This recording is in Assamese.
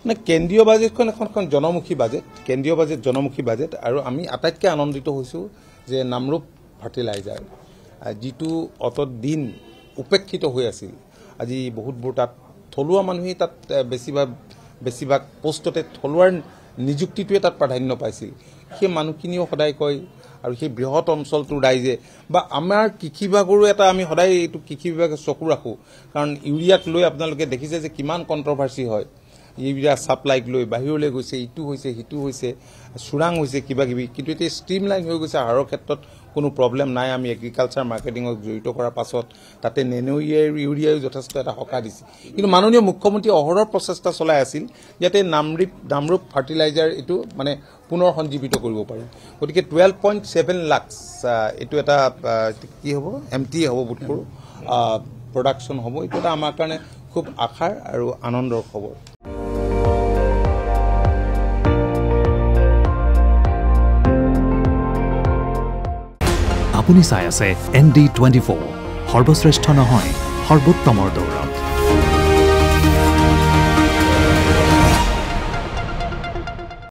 মানে কেন্দ্ৰীয় বাজেটখন এখন জনমুখী বাজেট, কেন্দ্ৰীয় বাজেট জনমুখী বাজেট। আৰু আমি আটাইতকৈ আনন্দিত হৈছোঁ যে নামৰূপ ফাৰ্টিলাইজাৰ যিটো অত দিন উপেক্ষিত হৈ আছিল, আজি বহুতবোৰ তাত থলুৱা মানুহেই তাত বেছিভাগ পোষ্টতে থলুৱাৰ নিযুক্তিটোৱে তাত প্ৰাধান্য পাইছিল। সেই মানুহখিনিও সদায় কয় আৰু সেই বৃহৎ অঞ্চলটোৰ ৰাইজে বা আমাৰ কৃষি বিভাগৰো এটা আমি সদায় এইটো কৃষি বিভাগে চকু ৰাখোঁ, কাৰণ ইউৰিয়াক লৈ আপোনালোকে দেখিছে যে কিমান কণ্ট্ৰভাৰ্চি হয়। ইউৰিয়া ছাপ্লাইক লৈ বাহিৰলৈ গৈছে, ইটো হৈছে সিটো হৈছে, চোৰাং হৈছে কিবাকিবি, কিন্তু এতিয়া ষ্ট্ৰীম লাইন হৈ গৈছে। হাৰৰ ক্ষেত্ৰত কোনো প্ৰব্লেম নাই। আমি এগ্ৰিকালচাৰ মাৰ্কেটিঙক জড়িত কৰাৰ পাছত তাতে নেনো ইউৰিয়াও যথেষ্ট এটা সকাহ দিছে। কিন্তু মাননীয় মুখ্যমন্ত্ৰীয়ে অহৰহ প্ৰচেষ্টা চলাই আছিল যাতে নামৰূপ ফাৰ্টিলাইজাৰ এইটো মানে পুনৰ সঞ্জীৱিত কৰিব পাৰি। গতিকে 12.7 লাখ এইটো এটা কি হ'ব, MT হ'ব বোধ কৰোঁ, প্ৰডাকশ্যন হ'ব। এইটো এটা আমাৰ কাৰণে খুব আশাৰ আৰু আনন্দৰ খবৰ। আপুনি চাই আছে ND24, সৰ্বশ্ৰেষ্ঠ নহয় সৰ্বোত্তমৰ দৌৰ।